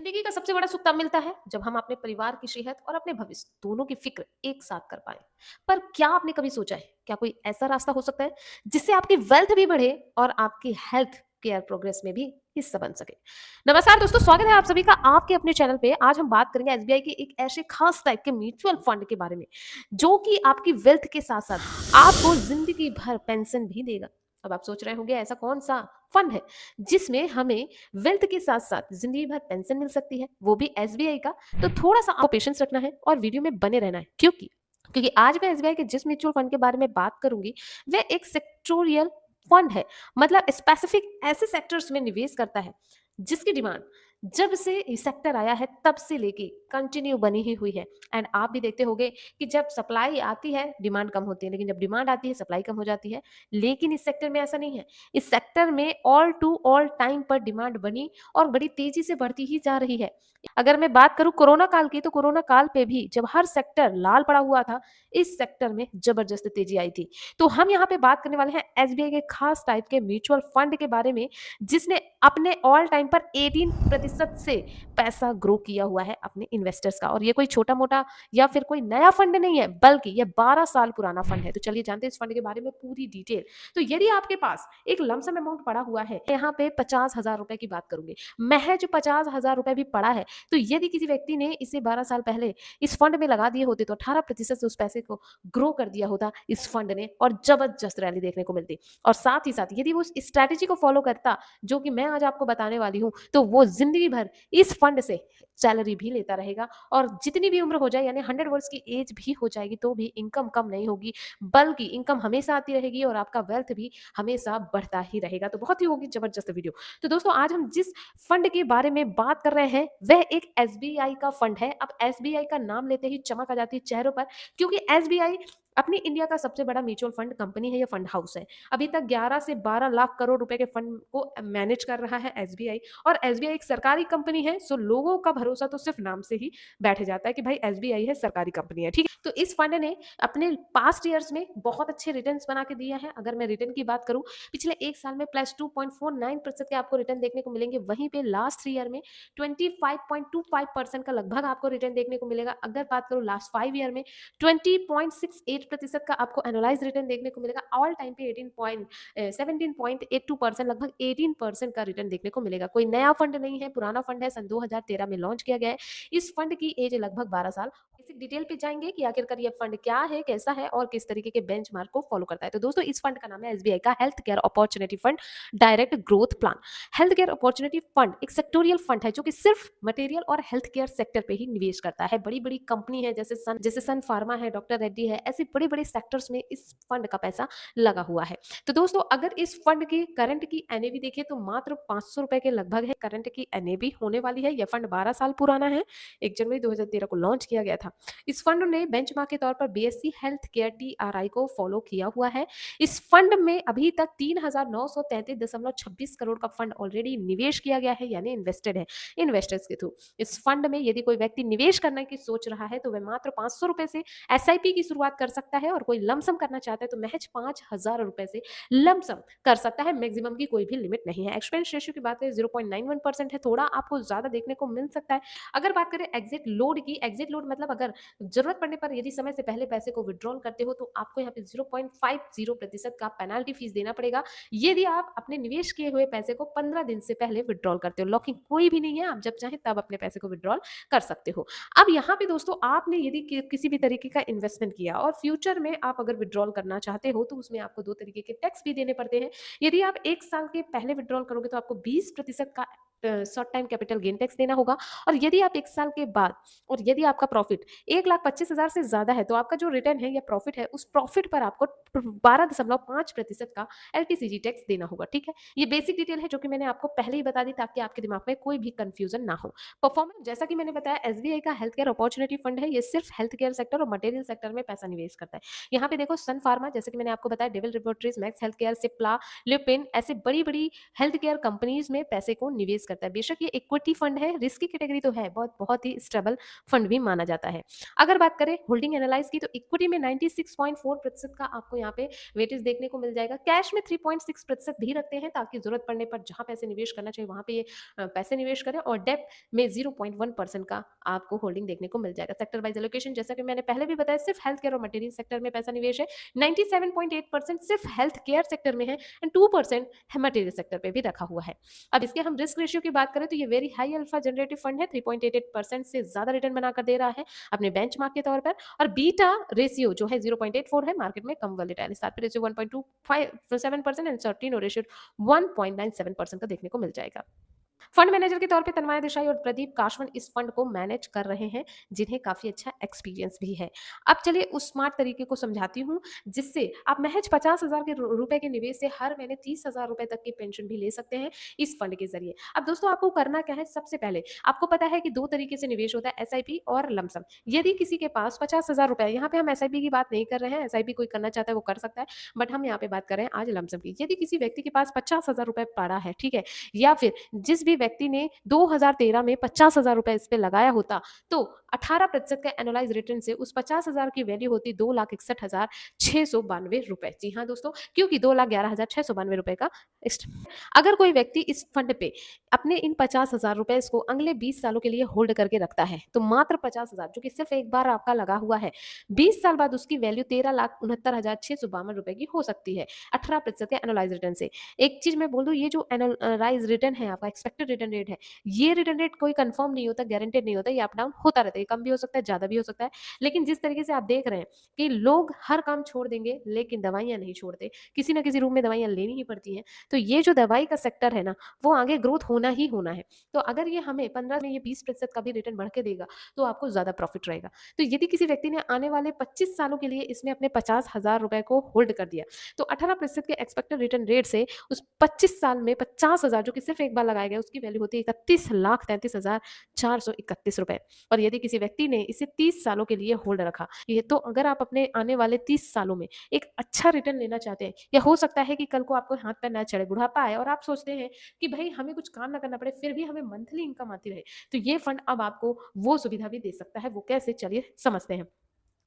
जिंदगी का सबसे बड़ा सुख तब मिलता है जब हम अपने परिवार की सेहत और अपने भविष्य दोनों की फिक्र एक साथ कर पाए। पर क्या आपने कभी सोचा है, क्या कोई ऐसा रास्ता हो सकता है जिससे आपकी वेल्थ भी बढ़े और आपकी हेल्थ केयर प्रोग्रेस में भी हिस्सा बन सके। नमस्कार दोस्तों, स्वागत है आप सभी का आपके अपने चैनल पे। आज हम बात करेंगे एसबीआई के एक ऐसे खास टाइप के म्यूचुअल फंड के बारे में जो कि आपकी वेल्थ के साथ साथ आपको जिंदगी भर पेंशन भी देगा। अब आप सोच रहे होंगे ऐसा कौन सा फंड है जिसमें हमें वेल्थ के साथ साथ जिंदगी भर पेंशन मिल सकती है, वो भी एसबीआई का। तो थोड़ा सा आपको पेशेंस रखना है और वीडियो में बने रहना है, क्योंकि क्योंकि आज मैं एसबीआई के जिस म्यूचुअल फंड के बारे में बात करूंगी वह एक सेक्टोरियल फंड है। मतलब स्पेसिफिक ऐसे सेक्टर्स में निवेश करता है जिसकी डिमांड जब से ये सेक्टर आया है तब से लेके कंटिन्यू बनी ही हुई है। एंड आप भी देखते होंगे कि जब सप्लाई आती है डिमांड कम होती है, लेकिन जब डिमांड आती है सप्लाई कम हो जाती है। लेकिन इस सेक्टर में ऐसा नहीं है। इस सेक्टर में ऑल टू ऑल टाइम पर डिमांड बनी और बड़ी तेजी से बढ़ती ही जा रही है। अगर मैं बात करूं कोरोना काल की, तो कोरोना काल पे भी जब हर सेक्टर लाल पड़ा हुआ था, इस सेक्टर में जबरदस्त तेजी आई थी। तो हम यहाँ पे बात करने वाले हैं एसबीआई के खास टाइप के म्यूचुअल फंड के बारे में, जिसने अपने ऑल टाइम पर 18% से पैसा ग्रो किया हुआ है अपने इन्वेस्टर्स का। और ये कोई छोटा मोटा या फिर कोई नया फंड नहीं है, बल्कि ये 12 साल पुराना फंड है। तो चलिए जानते हैं इस फंड के बारे में पूरी डिटेल। तो यदि आपके पास एक लमसम अमाउंट पड़ा हुआ है, यहाँ पे 50,000 रुपए की बात करूंगी, महज 50,000 रुपए भी पड़ा है, तो यदि किसी व्यक्ति ने इसे 12 साल पहले इस फंड में लगा दिए होते तो 18% से उस पैसे को ग्रो कर दिया होता इस फंड ने, और जबरदस्त रैली देखने को मिलती। और साथ ही साथ यदि वो इस स्ट्रैटेजी को फॉलो करता जो कि मैं आज आपको बताने वाली हूं, तो वो जिंदगी भर इस फंड से सैलरी भी लेता रहेगा। और जितनी भी उम्र हो जाए, यानी 100 वर्ष की एज भी हो जाएगी, तो भी इनकम कम नहीं होगी, बल्कि इनकम हमेशा आती रहेगी और आपका वेल्थ भी हमेशा बढ़ता ही रहेगा। तो बहुत ही होगी जबरदस्त वीडियो। तो दोस्तों, आज हम जिस फंड के बारे में बात कर रहे हैं वह एक एसबीआई का फंड है। अब एसबीआई का नाम लेते ही चमक आ जाती है चेहरों पर, क्योंकि एसबीआई अपनी इंडिया का सबसे बड़ा म्यूचुअल फंड कंपनी है या फंड हाउस है। अभी तक 11 से 12 लाख करोड़ रुपए के फंड को मैनेज कर रहा है एसबीआई। और एसबीआई एक सरकारी कंपनी है, सो लोगों का भरोसा तो सिर्फ नाम से ही बैठ जाता है कि भाई एसबीआई है, सरकारी कंपनी है, ठीक है। तो इस फंड ने अपने पास्ट ईयर्स में बहुत अच्छे रिटर्न्स बना के दिए हैं। अगर मैं रिटर्न की बात करूं, पिछले एक साल में +2.49% के आपको रिटर्न देखने को मिलेंगे। वहीं पे लास्ट 3 ईयर में 25.25% का लगभग आपको रिटर्न देखने को मिलेगा। अगर बात करूं लास्ट 5 ईयर में 20.68% का आपको एनुअलाइज रिटर्न देखने को मिलेगा। ऑल टाइम पे 17.82%, लगभग 18% का रिटर्न देखने को मिलेगा। कोई नया फंड नहीं है, पुराना फंड है, सन 2013 में लॉन्च किया गया है। इस फंड की एज लगभग 12 साल। बेसिक डिटेल पे जाएंगे कि आखिरकार ये फंड क्या है, कैसा है और किस तरीके के बेंचमार्क को फॉलो करता है। तो दोस्तों, इस फंड का नाम है एसबीआई का health care opportunity fund direct growth plan. Health care opportunity fund एक सेक्टोरियल फंड है जो कि सिर्फ मटेरियल और हेल्थ केयर सेक्टर पे ही निवेश करता है। बड़ी बड़ी कंपनी है जैसे सन फार्मा है, डॉक्टर रेड्डी है, ऐसे बड़े बड़े सेक्टर्स में इस फंड का पैसा लगा हुआ है। तो दोस्तों, अगर इस फंड की करंट की एनएवी देखें तो मात्र 500 रुपए के लगभग है करंट की एनएवी होने वाली है। यह फंड 12 साल पुराना है, 1 जनवरी 2013 को लॉन्च किया गया था। इस फंड ने बेंचमार्क के तौर पर बीएससी हेल्थ केयर टीआरआई को फॉलो किया हुआ है। इस फंड में अभी तक 3,933.26 करोड़ का फंड ऑलरेडी निवेश किया गया है, यानी इन्वेस्टेड है इन्वेस्टर्स के थ्रू। इस फंड में यदि कोई व्यक्ति निवेश करने की सोच रहा है तो वह मात्र 500 रुपए से एसआईपी की शुरुआत कर सकता है, और कोई लमसम करना चाहता है तो महज 5,000 रुपए से लमसम कर सकता है। मैक्सिमम की कोई भी लिमिट नहीं है। एक्सपेंस रेशियो की बात करें 0.91% है, थोड़ा आपको ज्यादा देखने को मिल सकता है। अगर बात करें एग्जिट लोड की, एग्जिट लोड मतलब अगर जरूरत पड़ने पर यदि समय से पहले पैसे को विड्रॉल करते हो तो आपको यहाँ पे 0.50% का पेनाल्टी फीस देना पड़ेगा यदि आप अपने निवेश किए हुए पैसे को 15 दिन से पहले विड्रॉल करते हो। लॉकिंग कोई भी नहीं है, आप जब चाहे तब अपने पैसे को विड्रॉल कर सकते हो। अब यहाँ पे दोस्तों, आपने यदि किसी भी तरीके का इन्वेस्टमेंट किया और फ्यूचर में आप अगर विड्रॉल करना चाहते हो तो उसमें आपको 2 तरीके के टैक्स भी देने पड़ते हैं। यदि आप 1 साल के पहले विड्रॉल करोगे तो आपको 20% का short time capital gain tax देना होगा। और यदि आप 1 साल के बाद, और यदि आपका प्रॉफिट 1,25,000 से ज्यादा है, तो आपका जो रिटर्न है या प्रॉफिट है, उस प्रॉफिट पर आपको 12.5% का एलटीसीजी टैक्स देना होगा, ठीक है। ये बेसिक डिटेल है जो कि मैंने आपको पहले ही बता दी ताकि आपके दिमाग में कोई भी कंफ्यूजन ना हो। परफॉर्मेंस, जैसा कि मैंने बताया, एसबीआई का हेल्थ केयर अपॉर्चुनिटी फंड है। ये सिर्फ हेल्थ केयर सेक्टर और मटेरियल सेक्टर में पैसा निवेश करता है। यहाँ पे देखो, सन फार्मा, जैसे कि मैंने आपको बताया, Divi's laboratories, Max healthcare, Cipla, Lupin, ऐसे बड़ी बड़ी हेल्थ केयर कंपनीज में पैसे को निवेश करता है। बेशक ये इक्विटी फंड है, रिस्क की कैटेगरी तो है, बहुत बहुत ही स्टेबल फंड भी माना जाता है। अगर बात करें होल्डिंग एनालाइज की, तो इक्विटी में 96.4% का आपको यहाँ पे वेटेज देखने को मिल जाएगा। कैश में 3.6% भी रखते हैं, ताकि जरूरत पड़ने पर जहां पैसे निवेश करना चाहिए वहां पे ये पैसे निवेश करें। और डेप्ट में 0.1% का आपको होल्डिंग देखने को मिल जाएगा। सेक्टर वाइज एलोकेशन, जैसा कि मैंने पहले भी बताया, सिर्फ हेल्थ केयर और मटेरियल सेक्टर में पैसा निवेश है। 97.8% सिर्फ हेल्थ केयर सेक्टर में है एंड 2% मटेरियल सेक्टर पे भी रखा हुआ है। अब इसके हम रिस्क रेशियो की बात करें, तो ये very high alpha generative fund है। 3.88% से ज्यादा रिटर्न बनाकर दे रहा है अपने बेंचमार्क के तौर पर। और बीटा रेशियो जो है 0.84 है, मार्केट में कम volatile. Star ratio 1.27% and Sortino ratio 1.97% का देखने को मिल जाएगा। फंड मैनेजर के तौर पे तन्मय देसाई और प्रदीप काशवन इस फंड को मैनेज कर रहे हैं, जिन्हें काफी अच्छा एक्सपीरियंस भी है। अब चलिए उस स्मार्ट तरीके को समझाती हूँ, जिससे आप महज 50,000 के रुपए के निवेश से हर महीने 30,000 रुपए तक की पेंशन भी ले सकते हैं इस फंड के जरिए। अब दोस्तों आपको करना क्या है, सबसे पहले आपको पता है कि दो तरीके से निवेश होता है, एसआईपी और लमसम। यदि किसी के पास 50,000 रुपए, यहाँ पे हम एसआईपी की बात नहीं कर रहे हैं, एसआईपी कोई करना चाहता है वो कर सकता है, बट हम यहाँ पे बात कर रहे हैं आज लमसम की। यदि किसी व्यक्ति के पास 50,000 रुपए पड़ा है, ठीक है, या फिर जिस भी व्यक्ति ने 2013 में 50,000 रुपए इस पे लगाया होता, तो 18% का एनुअलाइज रिटर्न से उस 50,000 की वैल्यू होती 2,61,692 रुपए। जी हाँ दोस्तों, क्योंकि 2,11,692 रुपए का अगर कोई व्यक्ति इस फंड पे अपने इन 50,000 रुपए को अगले 20 सालों के लिए होल्ड करके रखता है, तो मात्र 50,000, जो कि सिर्फ एक बार आपका लगा हुआ है, 20 साल बाद उसकी वैल्यू 13,69,652 रुपए की हो सकती है 18% के एनुअलाइज रिटर्न से। एक चीज मैं बोल दूं, ये जो एनुअलाइज रिटर्न है, आपका एक्सपेक्टेड रिटर्न रेट है, ये रिटर्न रेट कोई कंफर्म नहीं होता, गारंटेड नहीं होता, ये अप डाउन होता रहता है, कम भी हो सकता है, ज्यादा भी हो सकता है। लेकिन जिस तरीके से आप देख रहे हैं कि लोग हर काम छोड़ देंगे लेकिन दवाइयां नहीं छोड़ते, किसी ना किसी रूप में दवाइयां लेनी ही पड़ती हैं, तो ये जो दवाई का सेक्टर है ना, वो आगे ग्रोथ होना ही होना है। तो अगर ये हमें 15 में ये 20% का भी रिटर्न बढ़ के देगा, तो आपको ज्यादा प्रॉफिट रहेगा। तो यदि किसी व्यक्ति ने आने वाले 25 सालों के लिए इसमें अपने 50,000 रुपए को होल्ड कर दिया, तो 18% के एक्सपेक्टेड रिटर्न रेट से उस 25 साल में 50,000, जो कि सिर्फ एक बार लगाया गया, उसकी वैल्यू होती है 31,33,431 रुपए। और यदि किसी व्यक्ति ने इसे 30 सालों के लिए होल्ड रखा, ये तो अगर आप अपने आने वाले 30 सालों में एक अच्छा रिटर्न लेना चाहते हैं, या हो सकता है कि कल को आपको हाथ पैर ना चढ़े, बुढ़ापा आए और आप सोचते हैं कि भाई हमें कुछ काम ना करना पड़े, फिर भी हमें मंथली इनकम आती रहे, तो ये फंड अब आपको वो सुविधा भी दे सकता है। वो कैसे, चलिए समझते हैं।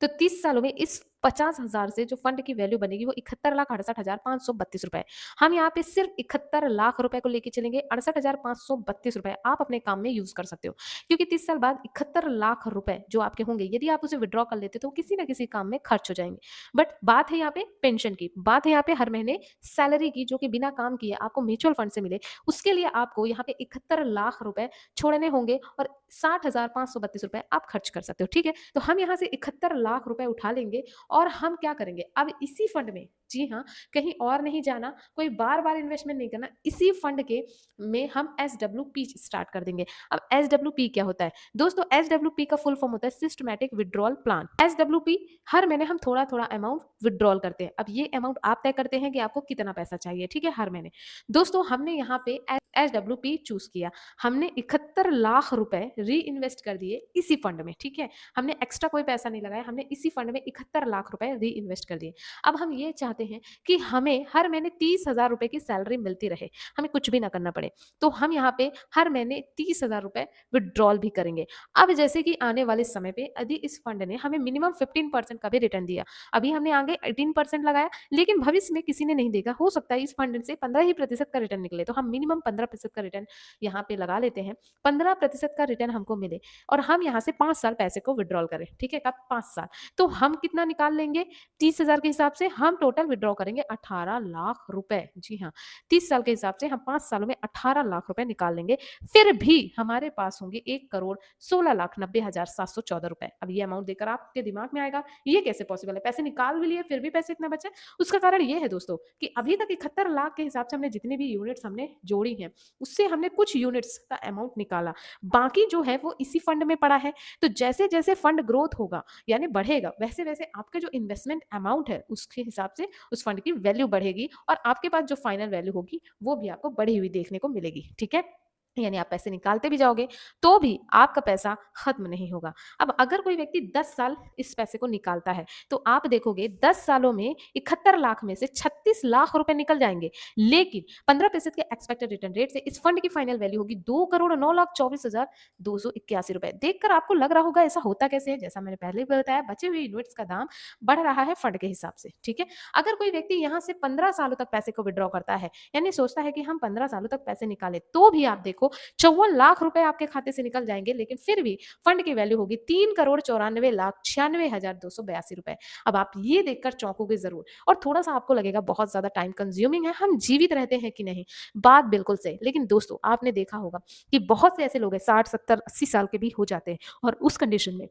तो 30 सालों में इस 50,000 से जो फंड की वैल्यू बनेगी वो 71,68,532 रुपए। हम यहाँ पे सिर्फ 71 लाख रुपए को लेके चलेंगे, 68,532 रुपए आप अपने काम में यूज कर सकते हो, क्योंकि 30 साल बाद 71 लाख रुपए जो आपके होंगे, यदि आप उसे विड्रॉ कर लेते तो किसी ना किसी काम में खर्च हो जाएंगे। बट बात है यहाँ पे पेंशन की, बात है यहाँ पे हर महीने सैलरी की, जो कि बिना काम किए आपको म्यूचुअल फंड से मिले, उसके लिए आपको यहाँ पे 71 लाख रुपए छोड़ने होंगे और 60,532 रुपए आप खर्च कर सकते हो। ठीक है, तो हम यहाँ से 71 लाख रुपए उठा लेंगे और हम क्या करेंगे, अब इसी फंड में, जी हाँ, कहीं और नहीं जाना, कोई बार बार इन्वेस्टमेंट नहीं करना, इसी फंड के में हम SWP स्टार्ट कर देंगे। अब SWP क्या होता है दोस्तों? SWP का फुल फॉर्म होता है सिस्टमैटिक विड्रॉल प्लान। SWP हर महीने हम थोड़ा थोड़ा अमाउंट विड्रॉल करते हैं। अब ये अमाउंट आप तय करते हैं कि आपको कितना पैसा चाहिए, ठीक है, हर महीने। दोस्तों हमने यहाँ पे SWP चूज किया, हमने 71 लाख रुपए री इन्वेस्ट कर दिए इसी फंड में, ठीक है, हमने एक्स्ट्रा कोई पैसा नहीं लगाया, हमने इसी फंड में 71 लाख रुपए री इन्वेस्ट कर दिए। अब हम ये चाहते हैं कि हमें हर महीने 30,000 रुपए की सैलरी मिलती रहे, हमें कुछ भी ना करना पड़े, तो हम यहाँ पे हर महीने 30,000 रुपए विड्रॉल भी करेंगे। अब जैसे कि आने वाले समय पे यदि इस फंड ने हमें मिनिमम 15% का भी रिटर्न दिया, अभी हमने आगे 18% लगाया, लेकिन भविष्य में किसी ने नहीं देखा, हो सकता है इस फंड से 15% का रिटर्न निकले, तो हम मिनिमम 15% का रिटर्न यहाँ पे लगा लेते हैं। 15% का रिटर्न हमको मिले और हम यहाँ से 5 साल पैसे को विड्रॉल करें, ठीक है, कब? 5 साल। तो हम कितना निकाल लेंगे? 30,000 के हिसाब से हम टोटल विड्रॉ करेंगे 18 लाख रुपए। जी हाँ, 30 साल के हिसाब से हम 5 सालों में 18 लाख रुपए निकाल लेंगे, फिर भी हमारे पास होंगे 1,16,90,714 रुपए। अब ये अमाउंट देकर आपके दिमाग में आएगा ये कैसे पॉसिबल है, पैसे निकाल भी लिए फिर भी पैसे इतना बचे। उसका कारण ये है दोस्तों कि अभी तक 71 लाख के हिसाब से हमने जितनी भी यूनिट्स हमने जोड़ी हैं, उससे हमने कुछ यूनिट्स का अमाउंट निकाला, बाकी जो है वो इसी फंड में पड़ा है। तो जैसे जैसे फंड ग्रोथ होगा यानी बढ़ेगा, वैसे वैसे आपके जो इन्वेस्टमेंट अमाउंट है उसके हिसाब से उस फंड की वैल्यू बढ़ेगी और आपके पास जो फाइनल वैल्यू होगी वो भी आपको बढ़ी हुई देखने को मिलेगी। ठीक है, यानी आप पैसे निकालते भी जाओगे, तो भी आपका पैसा खत्म नहीं होगा। अब अगर कोई व्यक्ति 10 साल इस पैसे को निकालता है, तो आप देखोगे 10 सालों में 71 लाख में से 36 लाख रुपए निकल जाएँगे। लेकिन 15% के एक्सपेक्टेड रिटर्न रेट से इस फंड की फाइनल वैल्यू होगी 2,09,24,281 रुपए। देखकर आपको लग रहा होगा ऐसा होता कैसे है? जैसा मैंने पहले भी बताया, बचे हुए यूनिट्स का दाम बढ़ रहा है फंड के हिसाब से, ठीक है? अगर कोई व्यक्ति यहाँ से 15 सालों तक पैसे को विथड्रॉ करता है, यानी सोचता है कि हम 15 सालों तक पैसे निकालें, तो भी आप देखो 54 लाख रुपए आपके खाते से निकल जाएँगे, लेकिन फिर भी फंड की वैल्यू होगी 3,94,96,282 रुपए। अब आप ये देखकर चौंकोगे ज़रूर और थोड़ा-सा आपको लगेगा बहुत ज़्यादा टाइम कंज्यूमिंग है, हम जीवित रहते हैं कि नहीं? बात बिल्कुल सही। लेकिन दोस्तों, आपने देखा होगा कि बहुत से ऐसे लोग हैं 60, 70, 80 साल के भी हो जाते हैं और उस कंडीशन में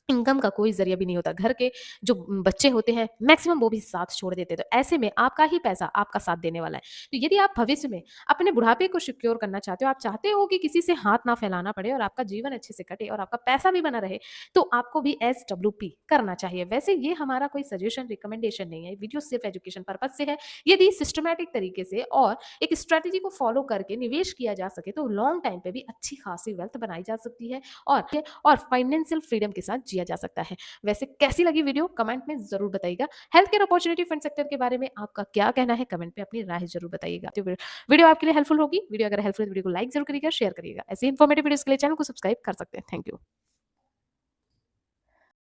इनकम का कोई ज़रिया भी नहीं होता। घर के जो बच्चे होते हैं, मैक्सिमम वो भी साथ छोड़ देते हैं। तो ऐसे में आपका ही पैसा आपका साथ देने वाला है। तो यदि आप भविष्य में अपने बुढ़ापे को सिक्योर करना चाहते हो, आप चाहते हो कि किसी से हाथ ना फैलाना पड़े और आपका जीवन अच्छे से कटे और आपका पैसा भी बना रहे, तो आपको भी एसडब्ल्यूपी करना चाहिए। वैसे ये हमारा कोई सजेशन, रिकमेंडेशन नहीं है। वीडियो सिर्फ एजुकेशन पर्पज़ से है। यदि सिस्टमैटिक तरीके से और एक स्ट्रैटेजी को फॉलो करके निवेश किया जा सके, तो लॉन्ग टाइम पे भी अच्छी खासी वेल्थ बनाई जा सकती है और फाइनेंशियल फ्रीडम के साथ जिया जा सकता है। वैसे कैसी लगी वीडियो कमेंट में ज़रूर बताइएगा। Health care opportunity fund sector के बारे में आपका क्या कहना है कमेंट में अपनी राय ज़रूर बताइएगा। तो वीडियो आपके लिए हेल्पफुल होगी। वीडियो अगर हेल्पफुल है तो वीडियो को लाइक ज़रूर करिएगा, शेयर करिएगा। ऐसे इन्फॉर्मेटिव वीडियोज़ के लिए चैनल को सब्सक्राइब कर सकते हैं। Thank you.